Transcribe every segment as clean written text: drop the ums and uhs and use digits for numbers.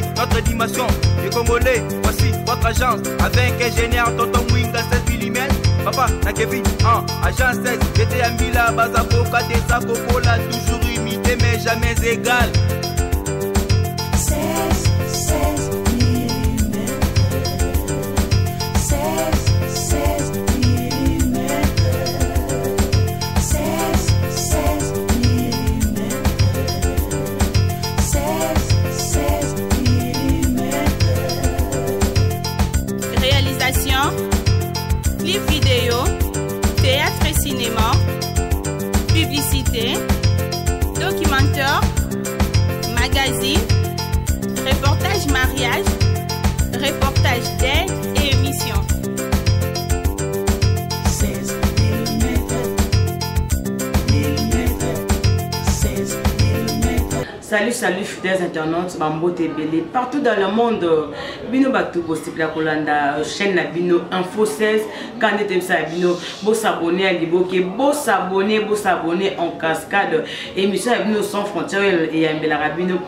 choisi notre dimension. Les Congolais, voici votre agence. Avec ingénieur Tonton Mwinga 16 mm. Papa, na Kevin, agence 16. J'étais un Mila, Bazako, Kadesa, Kokola, toujours imité mais jamais égal. 16 mm. 16 mm. 16 mm. 16 mm. Réalisation, clip vidéo, théâtre et cinéma, publicité, documentaire, magazine, reportage mariage, reportage d'aide et émission. 16 mm. 16 mm. Salut fidèles internautes, Bambo Tébélé, partout dans le monde. Bino Batou, Bostipla Kolanda, chaîne la Bino, Info 16, quand vous êtes Bino, vous s'abonnez à Liboke, vous s'abonnez en cascade. Émission à Bino sans frontières et à Mbela-Bino,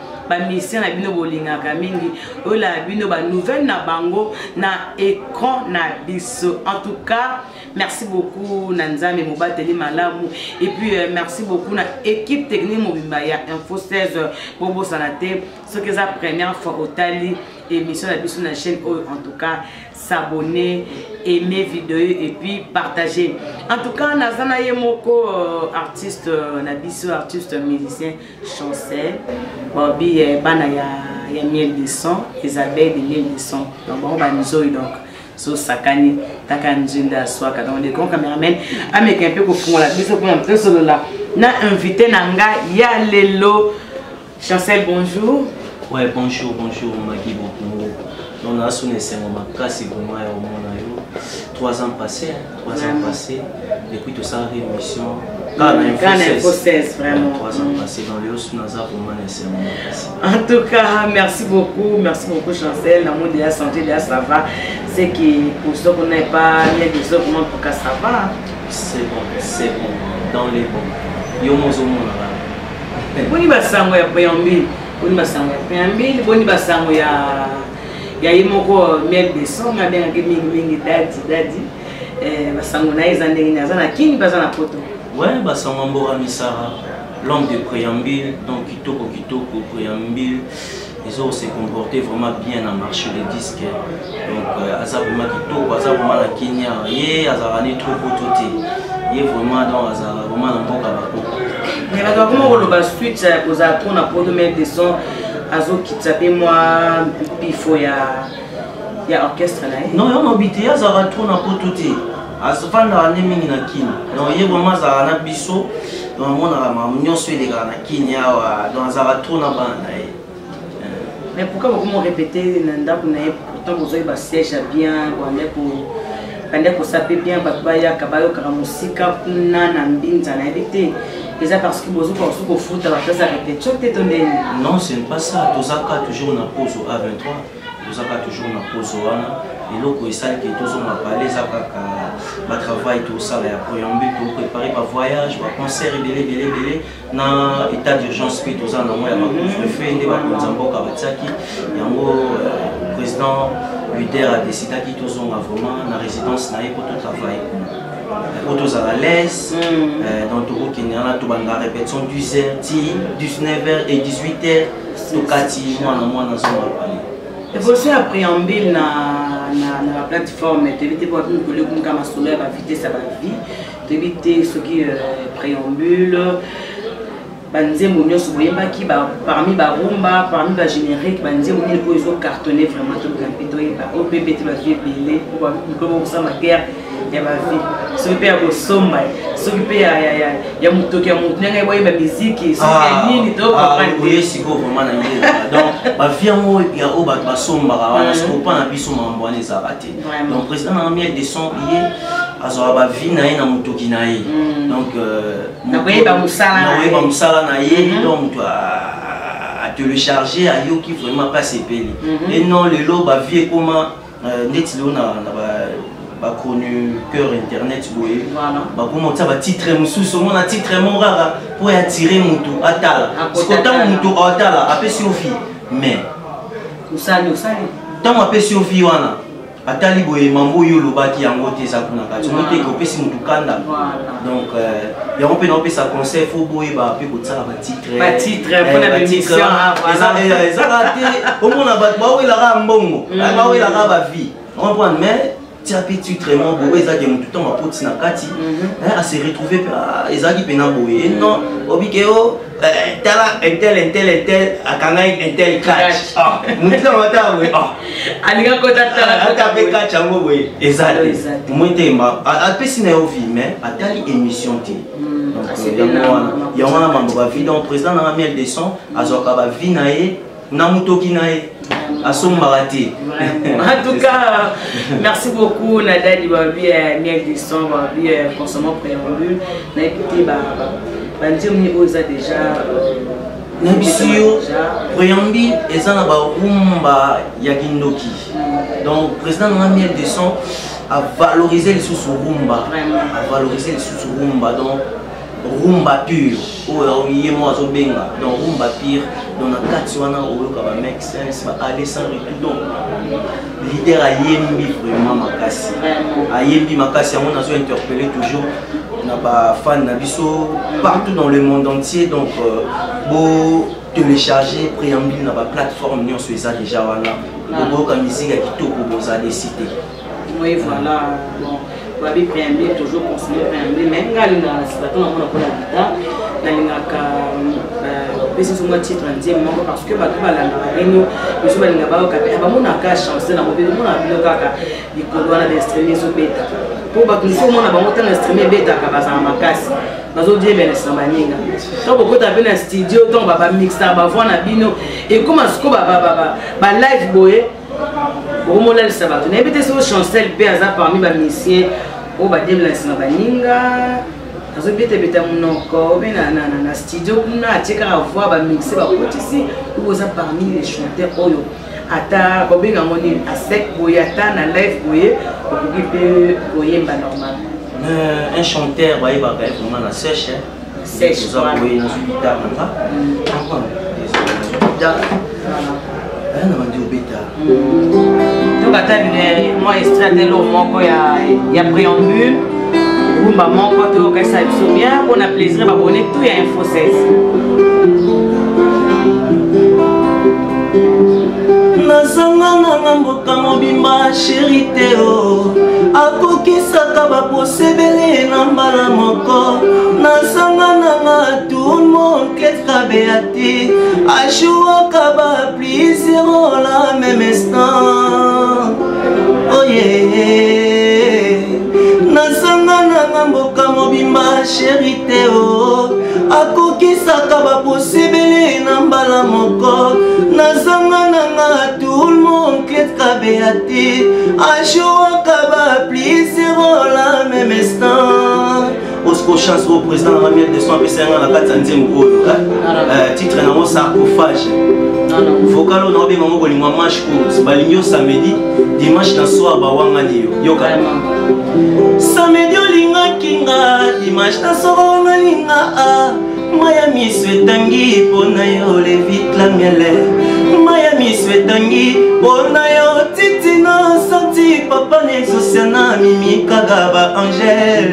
mission à Bino Bolinga Kamingi, la Bino, nouvelle na Bango, na écran na biso. En tout cas, merci beaucoup Nanzame Mobateli Malamu, et puis merci beaucoup na équipe technique Mobimaya Info 16. Bobo Sanate, ce que c'est la première fois au Tali, émission sur la chaîne, en tout cas, s'abonner, aimer vidéo et puis partager. En tout cas, Nazana Yemoko, artiste, Nabiso, artiste, musicien, chancel, Bobby, Bana, ya miel de son, Isabelle, de miel de son. Donc, on va nous donc. So Sakani, Takanjinda, Swaka, donc les grands caméramans, avec un peu pour la mise au point de solo là. Na invité Nanga, Yalelo. Chancel, bonjour. Ouais, bonjour, Magui beaucoup. On a sonné c'est mon casse pour moi au monde. 3 ans passés, depuis tout ça rémission. Quand Info 16 vraiment. 3 ans passés dans les hauts Naza pour moi c'est mon casse. En tout cas, merci beaucoup Chancel. L'amour de la santé, de la ça va. C'est que pour ceux qu'on n'est pas bien de ceux comment pour que ça va. C'est bon, dans les bons. Yo mozo mona. Boni basango ya préambule, boni basango ya yimoko miel de son na bien que mingi dadi basango na ezandenge na zana kini bazana poto. Ouais, basango mbora misara, l'homme de préambule, donc kitoko préambule. Ils ont se comporté vraiment bien à marché les disques. Donc azabuma kitoko, azabuma na Kenya, azarani trop pototé. Vraiment dans vraiment dans boka bako. Mais comment on va suite aux atouts na poto mettre des sons azo kitsape moi pifo ya orchestre là. Non, on habité à Zarato na poto té. Azofanda na mingi na Kenya. Donc vraiment za na biso dans mon ma nyonso les gars na Kenya dans Zarato na bana. Mais pourquoi vous répéter nanda kuna pourtant vous avez siège bien pour saper bien babaya kabayo kara musika kuna na mbinza na éviter. Et ça parce que vous avez au foot à la place arrêter choquer ton nez. Non, c'est pas ça. Tozaka toujours na pause au A23. Tozaka toujours na pause au ana. Et loko esali que tous on a parlé ça ka travail tout ça la préambule pour préparer par voyage, par concert belé na état d'urgence que tous en moi ya couvre-feu ndé ba konzamboka batsaki. Yango président Luder a décidé que tous on a vraiment na résidence na pour tout travail. Autos à l'aise, dans tout qui n'y a pas de répétition 10h, 19h et 18h. Tout kati moi dans son parler. Et vous aussi après préambule na la plateforme, t'éviter pour nous coller comme comme solaire va éviter ça va vie, t'éviter ce qui préambule. Banze monyo soboyeba ki ba parmi ba rumba, parmi ba générique, banze monyo ko ils ont cartonné vraiment tout le capito et ba OPB tu vas vie belé pour comment ça ma guerre. Ya bavi soki ya kosomba soki pe ya mutoki ya mutu nanga boye ba musique soki nini to comprendre oui siko vraiment na ngela donc ba viango ya o ba basomba wana siko pa na biso mambo ane za raté donc président na miel de son lié azo ba vi na ye na mutoki na ye donc na boye ba musala na ye donc à télécharger à yo qui vraiment pas s'épeli et non le lo ba vie comment netilo na connu cœur internet boye ba comment ça va titre mususu mon titre mon rara pour attirer mutu atala parce que tant mutu atala après si ofi mais Usali. Tant que survie wana. Atali boye mambo yo lobaki yango te za kuna kati. Mote ko pesi mutu kanda. Donc ya on peut non sa conseil faut boye ba pe ko tsala ba titre. Ba titre pour la émission voilà. Ezaka te. Au moins ba we la ra mbongo. Ba we la ra ba vie. On prend mais tu as petit traitement boye za ke mutu temps apoti na kati. À se retrouver ezaki pena boye. Non, obikeo tala intel akanga intel catch mutu mata we alinga kota tala pe catch yango we ezali mutemba apesi na yo vie mais atali émission te donc ya wana mambo ba vie donc président na miel de son azoka ba vie na ye na mutoki na ye asombaka te. En tout cas, merci beaucoup Nadali Babi miel de son Babi consommant préambule na écouté Bandier Oza déjà Nabisio préambule eza na ba rumba ya kindoki. Donc président na miel de son a valoriser les sous rumba. A valoriser les sous rumba donc rumba pure. Oh yemo azobenga. Donc rumba pure dans la carte wana oloka ba make sense ba aller sans retour. Donc leader a yembi vraiment makasi. A yembi makasi on a so interpeller toujours na ba fan na biso partout dans le monde entier donc beau télécharger préambule na ba plateforme ni on se déjà wana beau ka musique ya kitoko boza des cités. Oui voilà bon babi préambule toujours conseiller préambule mais ngali na sibato na mona kola guitare na lingaka pesi sur moi titre ndiye moko parce que bato balanga réunion biso balinga ba ka ba mona ka chancer na mobile mona bilo kaka likolwana de streamer so beta pour bato faut mona ba mota na streamer beta ka baza makasi bazo die bene sa baninga to boko ta bena studio to ba mixer ba voix na bino et comment ce ko ba live boye au moment là ça va tu n'es so chancel pe aza parmi ba musiciens o ba dem la sina baninga azo bete beta munoko bena na studio kuna atika voix ba mixer ba kotisi ou za parmi les chanteurs oyo ata bobenga moni a sec boye ata na live boye okoki pe boyemba normal un chanteur ba iba ka vraiment na sèche sèche za boye na guitare nanga na mandi obeta donc attendez moi extrait de l'eau moko ya préambule rumba moko to ka sa biso bien on a plaisir ba bonner tout ya info 16 nazanga nanga mboka mobimba chéri teo akokisaka baposebele na mbala moko nazanga nanga tout le monde ketra beate ajuaka baplisir la même instant oye nazanga nanga mboka mobimba chéri teo akokisaka baposebele na mbala moko nazanga nanga tout le monde ketra beate ajuaka baplisir la même instant Osco chance au président de la miel de son PCN à la 4e goal titre na sarcophage vocal on a bien ngoko lingwa match course balingyo samedi dimanche na soir ba wangani yo kana samedi olinga kinga dimanche na soir wangani nga Miami swetangi pona yo le vite la miele Miami swetangi pona yo titi na sorti papa n'exociana mimi kagaba angel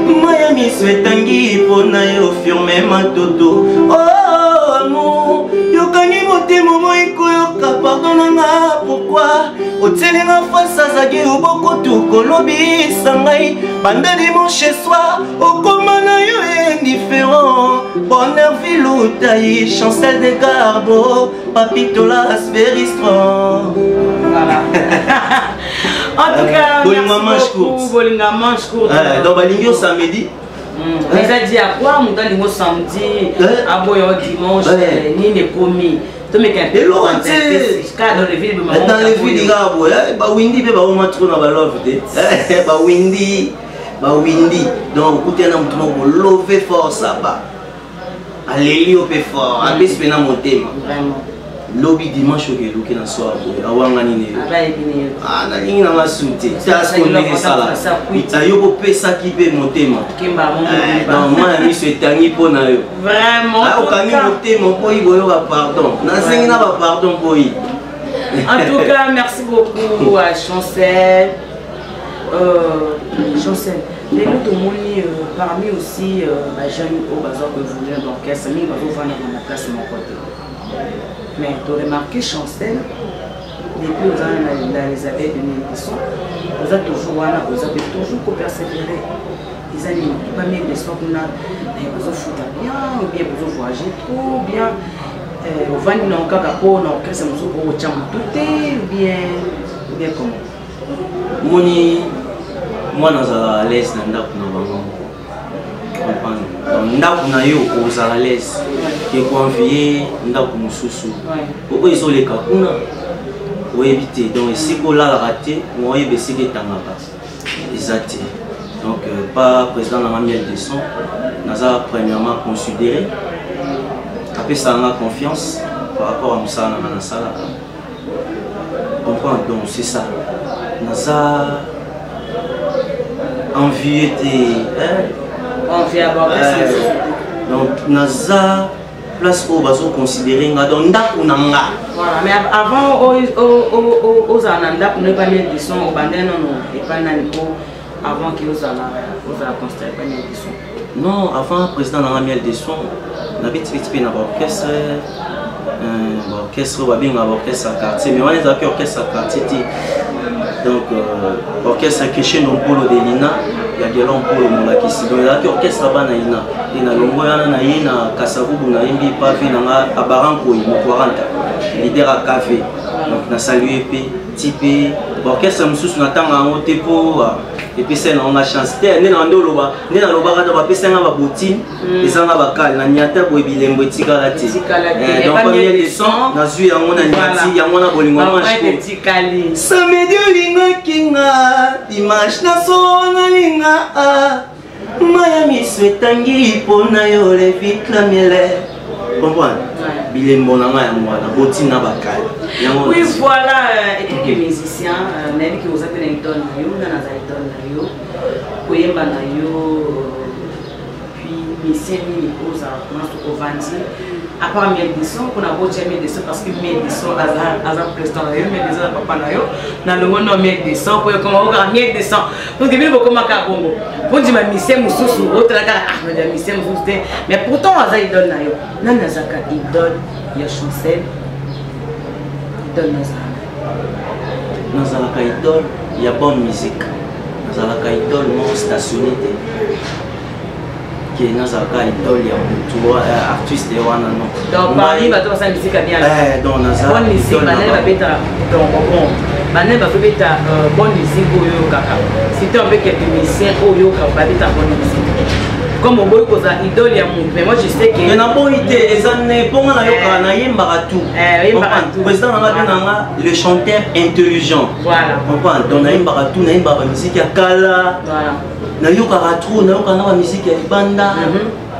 Miami swetangi pona yo firme matoto oh amour yo kangi motemo moiko yo ka pardonnanga pourquoi otelinga face azaki oboko tukolobi sangai banda dimanche soir okomana yo indifférent bonheur viloutai chancel de garbo papitolas very strong voilà en tout cas merci beaucoup bolinga manche court donc balingi samedi mais ça dit à quoi mon temps samedi à boyo dimanche ni ne commis to me kan dans les villes digabo ba windi be ba o matro na ba love te ba windi donc écoutez na mutu mo love force ba aleli au pe fort abis pena motema vraiment lobby dimanche au loki na soir awanga nini na nini na masute ça ce qu'on est ça là yo ko pesa ki pe motema kimba non moi mi se tangi pona yo vraiment au kangi motema po ibo yo pardon na zingi na ba pardon po yi En tout cas, merci beaucoup à Chancel. Chancel, les autres parmi aussi les jeunes au bazar que vous voulez d'orchestre, mais ils vont vendre dans la place de mon côté. Mais tu as remarqué Chancel, depuis aux années dans les années 2010, vous avez toujours persévéré. Ils ont pas mis des sortes de vous foutre bien, ou bien vous voyager trop bien. Vous vendez dans le cas d'orchestre, vous avez tout ou bien comment? Moi, je suis à l'aise dans le yo aux à l'aise. Je suis convié dans le sous. Pourquoi ils sont les cas? Pour éviter. Donc, si vous l'avez raté, vous avez baissé les temps. Exact. Donc, pas président de la miel de son, nous avons premièrement considéré. Après, ça a confiance par rapport à Moussa Namanasala. Comprends? Donc, c'est ça. Nous avons envie donc nous avons place où nous considérer donc voilà, mais avant aux ananda pour ne pas mettre des sons au bandé non et pas avant qu'ils osent la construire pas mettre des sons. Non, avant président de la miel des sons, on avait fait un orchestre orchestre à quartier, mais on est avec orchestre à quartier. Donc, orchestre Christian Polo de Lina, il y a des longs Polo Molakisi. Donc, il y a orchestre là-bas, il y a Longo, il y a Kassavou, il y a Pavé, il y a Baranko, il y a 40, leader à café. Donc, il y a salué, typé, orchestre Moussous, on attend un haut pour. Et puis, on a chance. On est dans le loba, on est dans le loba, on a fait un boutine, et ça va bacal, on a niata pour bilembo tikalati. Donc, on a des sons, on a vu, on a niati, on a bolingo, on a tikali. Samedi linga kinga, dimanche na sona linga. Miami swetangi pona yo le vite la miele. Comprends? Bilembo na nga ya mwana, boutine na bacal. Oui, voilà, et tout les musiciens, même qui vous appellent Idol Nayo, Idol Nayo, Koyemba Nayo, puis musiciens Mimiko, ça commence au Vandi. À part Médisson, on a beau dire Médisson parce que Médisson a un président Nayo, Médisson a papa Nayo, dans le monde Médisson, pour comment on a Médisson. Donc, il y a beaucoup de Macabongo. Pour dire que musicien Moussou, autre la cara, ah, mais musicien Moussou, mais pourtant, on a Idol Nayo. Non, on a Idol, il y a Chancel. Dans la idole, il y a bonne musique. Dans la idole, non stationné. Qui est dans la idole, il y a artiste et wana non. Donc, Paris va faire sa musique bien. Donc, dans bonne musique, Banel va faire bon. Banel va faire bonne musique au yo kaka. Si tu as quelques musiciens au yo kaka, va faire bonne musique. Comme on veut cause idole ya mon, mais moi je sais que il n'a pas été examiné pour moi na yemba tout. Président na le chanteur intelligent. Voilà. Comprends? Donc na yemba tout, na yemba musique ya kala. Voilà. Na yoka trop, na yoka na musique ya banda.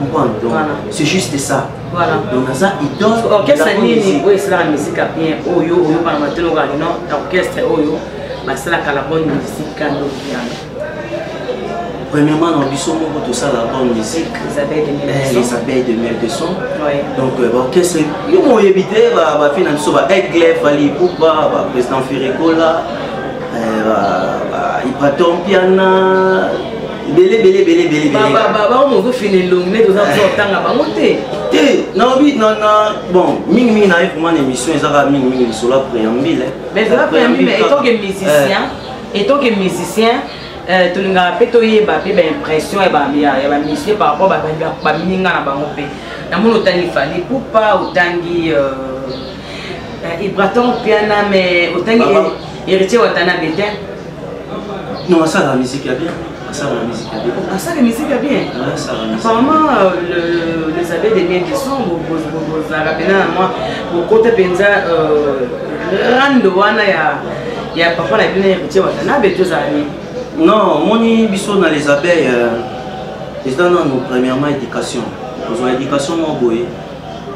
Comprends? Donc c'est juste ça. Voilà. Donc ça idole. Orchestre nini oui c'est la musique bien oyo par maintenant non orchestre oyo bah c'est la bonne musique kando piano. Premièrement, dans le biseau, on tout ça la bonne musique. Les abeilles de miel de son. Donc, l'orchestre, ils m'ont évité, finalement, Edglef, Ali Poupa, président Ferregola, Ibraton Piana, belé. On va finir long, mais nous avons temps à monter. Bon, Ming a vraiment une émission, ils ont mis sur la préambule. Mais sur la préambule, mais étant que musicien, tu n'as pas l'impression et mission par rapport à Mininga na bango pe. Na mon otani fali Poupa otangi Ibraton Piana mais otangi héritier watana Bétin. Non, ça la musique est bien. Ça la musique est bien. Ah ça la musique est bien. Apparemment les abeilles des miens qui sont vous rappelez moi au côté penza rando wana ya papa la bien héritier watana Bétin zani. Non, mon biso dans les abeilles, ils donnent nous premièrement éducation. Ils ont éducation mon boy.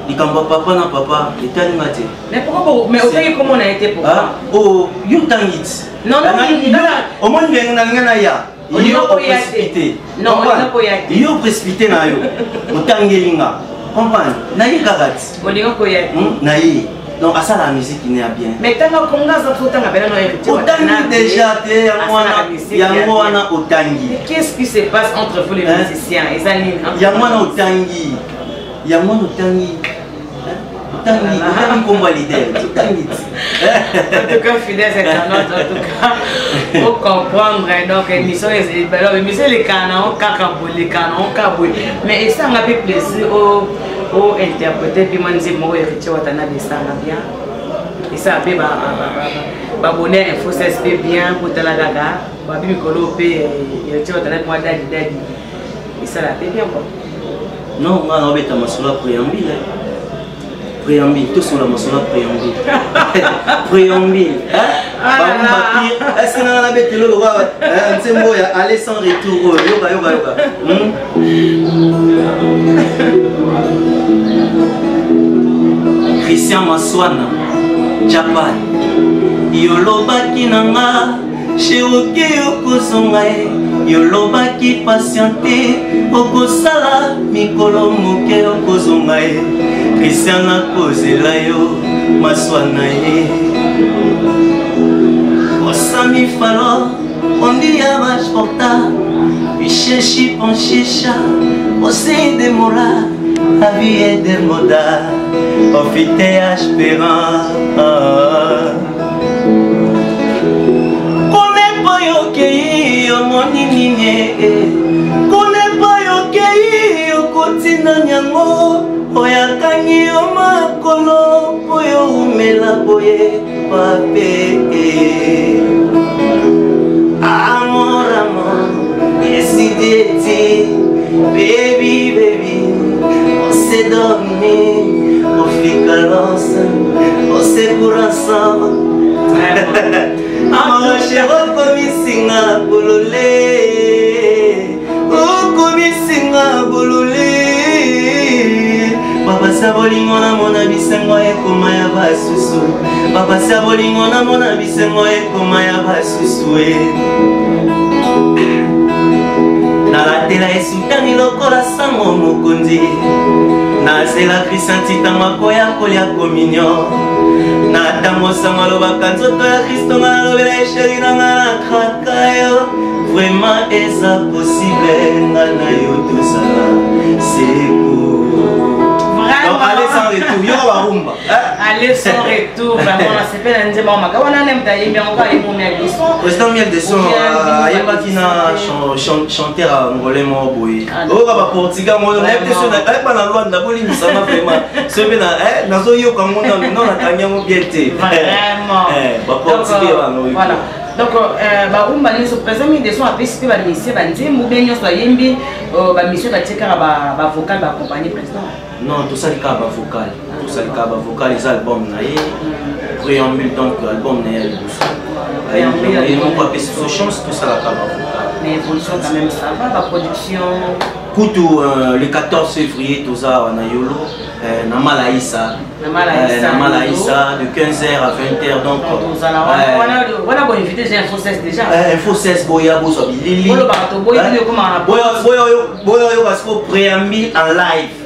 Ils quand papa na papa, ils t'ont maté. Mais pourquoi mais comment on a été pour ça? Oh, you tangit. Non, au monde vient na ya. Il y a précipité. Non, il y a précipité na yo. Au tangelinga. Comprends? Na yi kagat. On est en koyate. Na yi. Donc, à ça, la musique, il n'est pas bien. Mais tant qu'on a ça, faut tant que Otangi déjà, Yamwana Otangi. Qu'est-ce qui se passe entre vous les musiciens? Yamwana Otangi. Yamwana Otangi. Otangi comme leader. Otangi. En tout cas, fidèles internautes, en tout cas, pour comprendre, donc, l'émission est les canons, les canons, mais ça m'a fait plaisir au interpréter, puis moi, je dis, moi, je bien. Et ça fait bonnet info ça se fait bien pour te la gaga babi mikolo pe et tu vas te moi dadi et ça la fait bien quoi. Non on va mettre masula préambule préambule tout sur la masula préambule préambule hein est-ce que on a mettre le roi nsembo ya aller sans retour yoga Christian Maswana Japan Yolobaki nanga Cheroke okozonga Yolobaki patiente Okosala mikolo moke okozonga Christian akozela yo Maswana Osami falo Ondi ya bashporta Pichechi ponchicha Ose demora La vie est démoda Profitez espérant Connais pas yoke Omoni nine Connais pas yoke Okotina nyango Oyakangi omakolo Poyo umela boye Pape Amor amor Décidez Baby baby On s'est dormi, on fait calance, on s'est pour ensemble. Amor chéro komi singa bololé, oh komi singa bololé. Papa sabolingo na mona bisengo ekoma ya basusu. Papa sabolingo na mona bisengo ekoma ya basusu. Nalatela esutani lokola sango mokonzi Nazela Christian titanga koya kolia communion Natango sango lobaka nzoto ya Christo nga lobela esheri na nga na krakayo Vraiment eza possible nga na yo tozala seko Donc allez sans retour, yo va rumba. Allez sans retour, vraiment on s'est fait un débat maka wana nem taye bien on va y monter le son. Président miel de son ayeba kina chanteur angolais mo boy. O ba portugais mo na epte so na ba na Luanda boli misama vraiment. So be na nazo yo ka mo na non na kanya mo bien te. Vraiment. Ba portugais ba no. Voilà. Donc barumba ni so présent mi de son participer ba mission ba nzembo benyo so yembi ba mission ba tcheka ba vocal ba accompagner président. Non, tout ça les cas vocal. Tout ça les cas vocal les albums naïe. Préambule donc album naïe douce. Et mon papa c'est chance tout ça la cas vocal. Mais évolution quand même ça va la production. Koutou le 14 février tout ça on a yolo na Malaïsa. Na Malaïsa de 15h à 20h donc on a bon invité j'ai Info 16 déjà. Info 16 boya bo so bilili. Boya yo parce que préambule en live.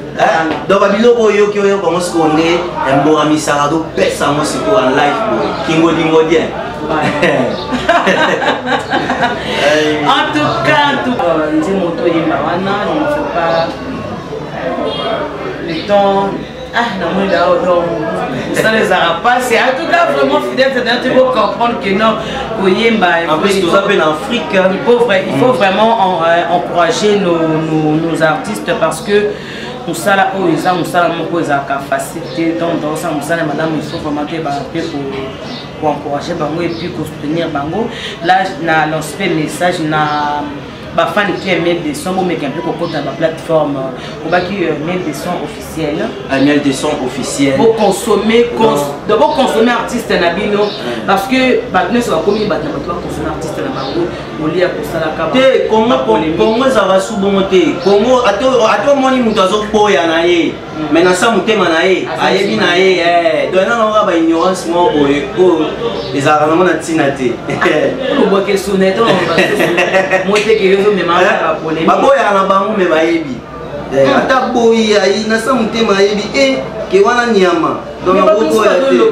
Donc biloko yo ki yo commence connait mbora misarado pesa mo siko en live kingo dingo bien. En tout cas nzi moto yemba wana il ne faut pas le temps non donc ça les arapas c'est en tout cas vraiment fidèle c'est tu peux comprendre que non Koyemba en plus tout ça peine en Afrique il faut vraiment encourager nos artistes parce que nous ça là où ils ont nous ça mon cause à facilité donc dans ça nous ça madame il faut vraiment que pour encourager bango et puis pour soutenir bango là na l'aspect message na ba fan qui aime des sons mais qui un peu côté dans la plateforme pour ba qui mettre des sons officiels annuel des sons officiels pour consommer d'abord consommer artiste na bino parce que maintenant ça va comme ba consommer artiste na bango olia pour ça la kaba te Congo ça va sous bon te Congo ato moni muto azopoya na ye mais na sa mutema na ye ayebi na ye donc na nga ba ignorance mo boye ko les arrangements na tina te ko boke sonneto mo te ke yo me manga la polémique baboya na bango me bayebi ata boyi ayi nasa motema ayebi ke wana nyama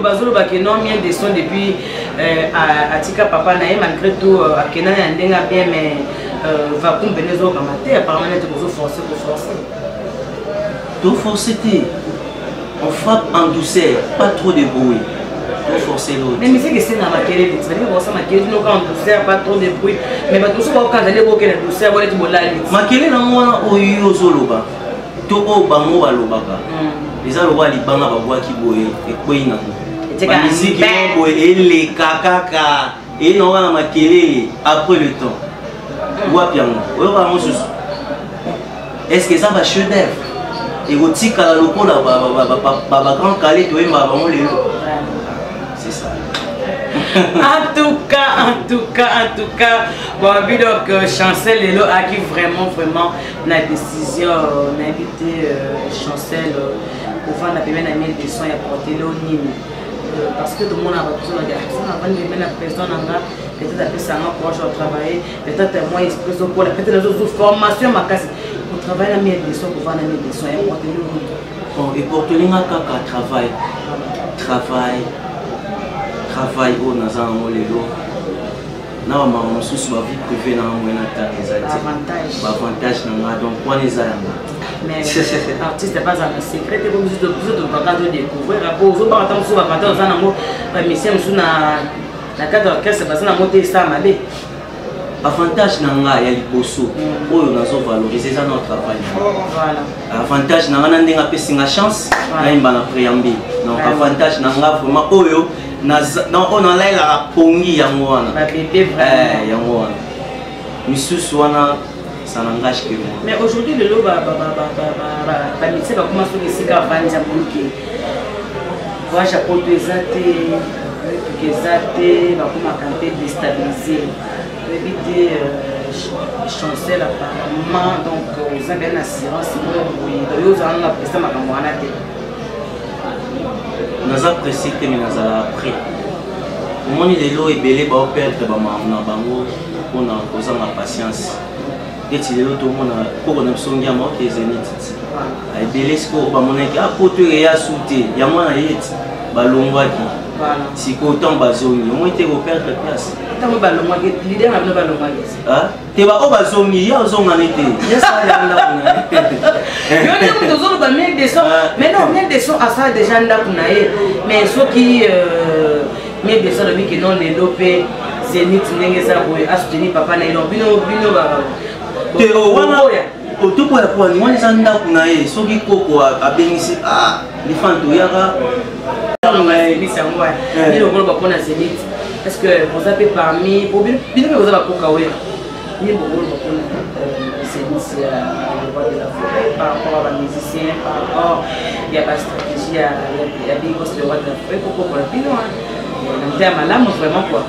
bazoloba ke non mien de son depuis atika papa na ye malgré tout akenda ya ndenge bien mais vakumbene ezokama te apparemment nete bozoforce toforce te on frappe en douceur pas trop de bruit forcer l'autre. Mais c'est que c'est dans ma querelle, tu vas dire ça ma querelle non quand douceur pas trop de bruit, mais pas tout ça quand aller boker la douceur voilà tu bola. Ma querelle na mwana oyo zoloba. To o bango balobaka. Les aloba libanga babwa ki boye ekoina. Ma musique est boye ele kakaka et non na ma querelle après le temps. Wapiango. Oyo ba mosusu. Est-ce que ça va chef d'œuvre? Érotique à la lokola ba grand calé to emba ba mo lelo. C'est ça. En tout cas, bon, donc Chancel Lelo a qui vraiment la décision d'inviter Chancel pour faire la première année de soins et porter le Nîmes. Parce que tout le monde a besoin de la personne peut-être après ça m'a proche au travail, peut-être moi expresso pour la peut-être les autres formations ma casse pour travailler la meilleure des soins pour faire la meilleure des soins et porter le Nîmes. Bon, et porter le Nîmes travail au Nazan Molelo. Na ma mosusu ba vie privée na ngwena ta ezati. Avantage na donc kwa neza yanga. Mais artiste pas un secret et comme de bagarre de découvrir rapport aux autres attendre sur ba canter za nango ba mission sur na cadre orchestre ba na monter ça mabe. Avantage na nga ya liboso oyo nazo valoriser ça notre travail. Voilà. Avantage na nga ndinga pesinga chance na imba na préambule. Donc avantage na nga vraiment oyo on a là la pongi yango wana. Ba bébé vraiment. Yango wana. Misusu wana ça n'engage que moi. Mais aujourd'hui le lot ba métier va commencer à se faire vendre bloqué. Voyage à Porto Ezate, va commencer à déstabiliser. Éviter Chancel apparemment donc aux avez une assurance oui donc ils ont apprécié ma camarade. Nous apprécions que nous avons appris. Mon idée est belé ba perdre ba na bango pour na cause ma patience. Et si le tout monde pour on songia mo que zenit. Ai belé ce ko ba monaki a poto ya souté ya mona yeti ba longwaki. Voilà. Si autant bazongi au moins te perdre place. Tant ba longwaki l'idée na ba longwaki. Ah, te ba o bazongi ya zonga nete. Ya ça ya ndakuna. Yo ne vous ba mec des sons. Mais non, mec des sons à ça déjà ndakuna mais ceux qui mec des sons de que non les dopé Zénith ndenge ça boy a soutenir papa na ilo bino ba. Te o wana otopo ya kwa ni wana ndakuna soki koko abengisi les fanto yaka. Est-ce que vous avez parmi pour bien vous avez coca oui ni beaucoup c'est le roi de la forêt par rapport à la musicien par rapport il y a la stratégie il y a des gosses le roi de la forêt pour le pino on a malade vraiment quoi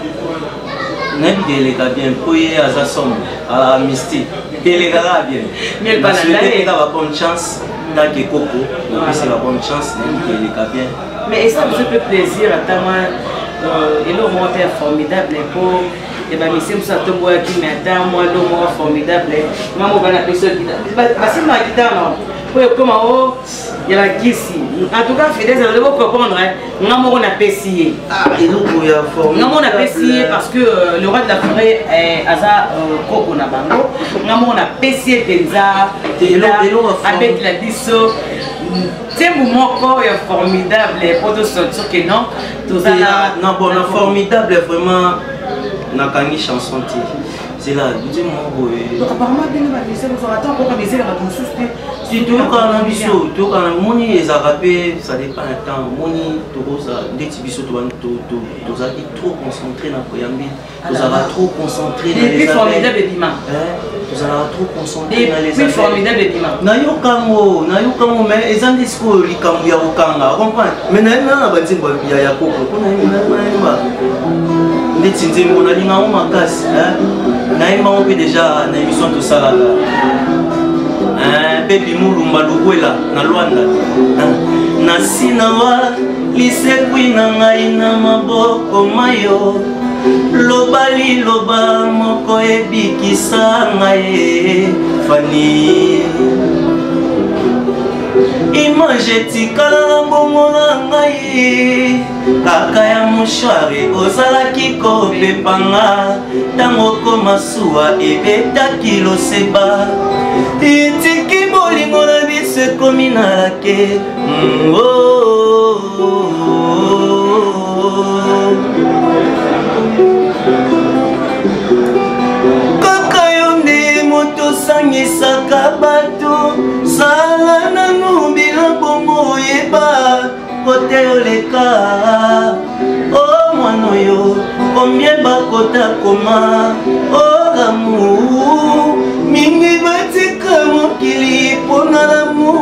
n'aime les gars bien pour y à sa somme à la mystique et les gars bien mais le balade va bonne chance dans que coco donc c'est la bonne chance n'aime les gars bien. Mais ça vous fait plaisir à ta main et le monde est formidable pour et bah mais c'est ça te bois qui m'attend moi le monde formidable moi on va la personne qui bah c'est ma guitare non pour comment il y a la ici en tout cas fidèle vous devez comprendre on a apprécié et nous pour y on a apprécié parce que le roi de la forêt Aza Koko na bango on a apprécié Benza avec la disso. C'est un moment formidable pour te sortir que non. Non, bon, formidable vraiment. N'a qu'à une chanson. C'est là, dis-moi. Apparemment, vous attendez encore des ailes à tout souci. Si tu as un ambition, tu as un moni et zarapé, ça dépend du temps. Moni, tu as des petits bisous, tu as trop concentré dans le préambule. Tu as trop concentré dans les plus formidable Bima. Tu as trop concentré dans les plus formidable Bima. Nayokango, mais ils ont dit que les Kambuya Okanga, comprends? Mais il y a un petit peu de Koko. Des petits mots, on a dit que on a casse. On peut déjà une émission de ça là. Baby mulumba lukwela na Luanda na sinawa lisekwi na ngai na maboko mayo lobali loba moko ebikisa ngai fani image etikala na mbongo na ngai kaka ya moshware ozalaki kopepanga ntango komasuwa ebetaki loseba etiki bolingo na biso ekomi na lake kaka yo nde moto sangisaka bato sala nanu bilabongo oyeba kote oleka o mwana oyo combien bakota koma o lamour mingi batika mokili mpona lamour.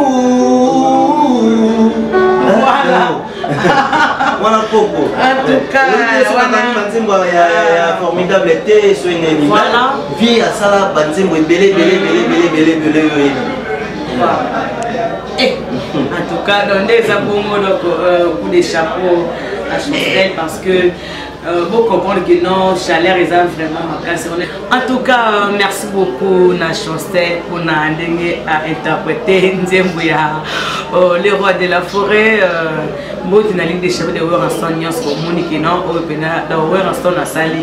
Voilà Coco. En tout cas, voilà. Formidable été, soignez-vous. Voilà. Vie à ça, banzimbo belé. En tout cas, dans des abonnements, donc coup des chapeaux à Chancel parce que vous comprenez que non, chaleur est vraiment ma. En tout cas, merci beaucoup na Chancel pour na à interpréter Nzembuya, le roi de la forêt. Moi, tu n'as ligne des chapeaux de Oueraston, Nyans, Monique, non, dans Oueraston, la salle,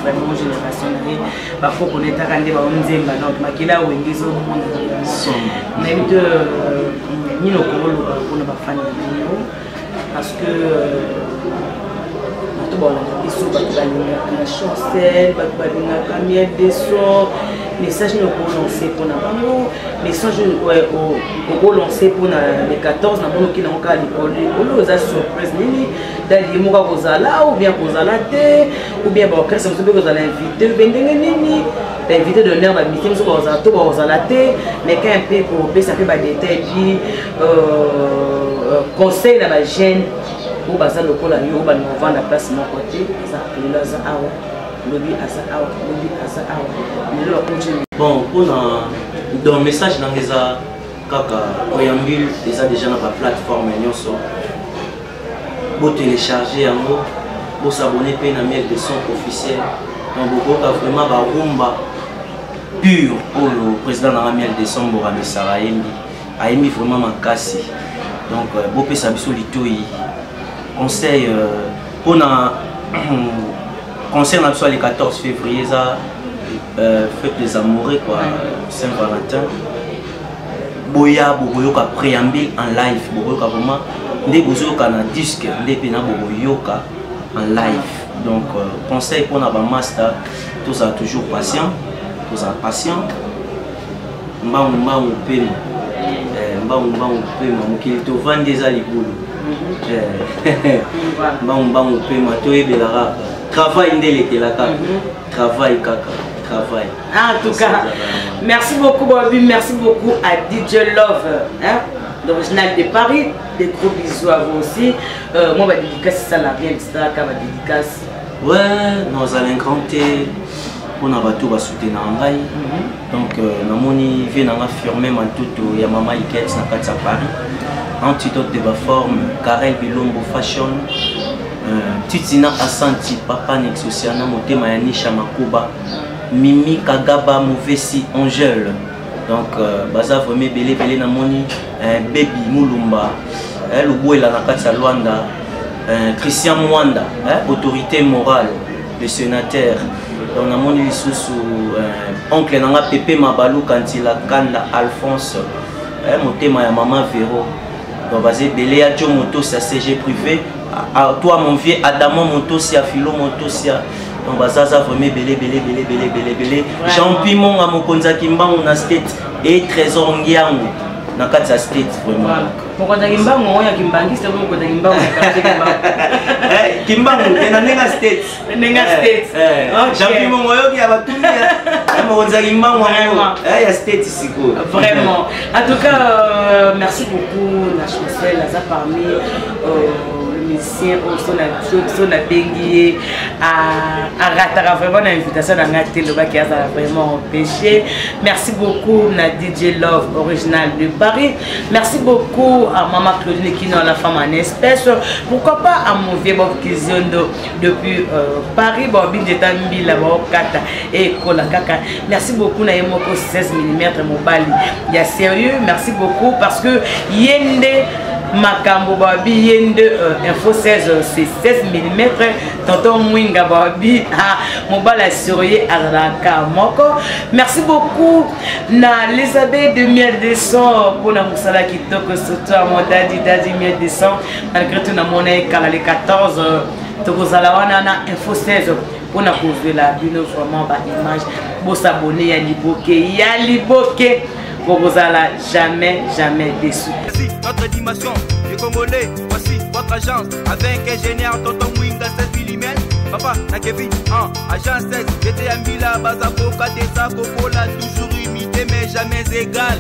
vraiment génération. Parfois, on est à Randé, on Nzemba, donc Makila ou Engizo, on a eu deux. Ni nos corps pour ne pas faire parce que ils sont pas la Chancel, pas miel des sons, message nous pour lancer pour n'abango, message au lancer pour les 14 n'abango qui n'ont qu'à l'école, aux surprise nini, d'aller mourir aux ala ou bien aux alatés ou bien bon qu'est-ce que vous allez inviter, vendez nini, l'invité de l'heure d'admission sur aux atos aux alatés, mais quand un peu pour ça fait des détails puis conseil dans la gêne. Pour baser le col à nous, on va vendre la place de mon côté. Ça, il a ça à lobby à ça à lobby à ça à. Bon, pour dans message dans les kaka Koyambule déjà dans la plateforme Nyonso. Pour télécharger en gros, pour s'abonner à une miel de son officiel. Donc beaucoup vraiment ba rumba pur pour le président de la miel de son Borame Saraembi. Aimi vraiment makasi. Donc beaucoup ça biso litoi. Conseil pour concert le 14 février ça fête des amoureux quoi Saint-Valentin boya boyoka préambule en live boyoka vraiment ndé bozoka na disque ndé pena boyoka en live donc conseil pour na ba master tout ça toujours patient mbang pema mbang pema mokili to vendre za libulu travail en tout cas merci beaucoup Bobby, merci beaucoup à DJ Love hein, l'original de Paris, des gros bisous à vous aussi. Moi ma dédicace ça la bien etc ma dédicace ouais nous allons compter pour na bato ba soutenir ngai donc namoni vie na firmer mantuto ya mama Ikets na kati ya Paris. Antidote de la forme, Karel Bilombo Fashion, Titina Asanti, Papa Nexociana, Motema Yanisha Makuba, Mimi Kagaba Mouvesi Angel. Donc, Baza Vreme Bele Bele Namoni, Baby Moulumba, le Bouela Nakatsa Luanda, Christian Mwanda, autorité morale, le sénateur. Donc, Namoni sous oncle Nanga Pepe Mabalou Kantila Kanda Alphonse, Motema ya Maman Véro. Donc, basé Belé à Joe Moto, c'est CG privé. À toi, mon vieux Adamon Moto, c'est à Philo Moto, c'est à. Donc, Bazaza, vraiment belé. Jean Pimon à Mokonza Kimba, on a state et Trésor Ngiang. Dans 4 states, vraiment. Mokonza Kimba, on a Kimbangi, c'est bon, Mokonza Kimba, on a Kimba, on a Nenga State. Nenga State. Jean Pimon, on a tout. Mokonza Kimba, on a State ici. Vraiment. En tout cas, merci beaucoup, la Chancel, là, parmi. Musicien au son a bengué ratera vraiment l'invitation dans la télé qui a vraiment empêché. Merci beaucoup à DJ Love original de Paris. Merci beaucoup à Maman Claudine qui est la femme en espèce. Pourquoi pas à mon vieux Bob Kiziondo depuis Paris, Bobby de Tambi, la Kata et Kolakaka. Merci beaucoup à Yemoko 16 mm mobile. Il y a sérieux, merci beaucoup parce que Yende Makambo Babi Yende Info 16 c'est 16 mm. Tonton Mwinga Babi mobile assuré à la Kamoko. Merci beaucoup na Elisabeth de Miel de Son pour la Moussala qui toque surtout à mon daddy Miel de Son. Malgré tout, na monnaie les 14 Tokozalawana na Info 16 pour na cause la bino vraiment ba image. Bon s'abonner à Liboke. Bobozala jamais déçu. Voici notre dimension, les Congolais, voici votre agence, avec ingénieur Tonton Mwinga 16 mm. Papa, na Kevin, agence 16, j'étais à Mila, Bazako, Katesa, Kokola, toujours imité mais jamais égal.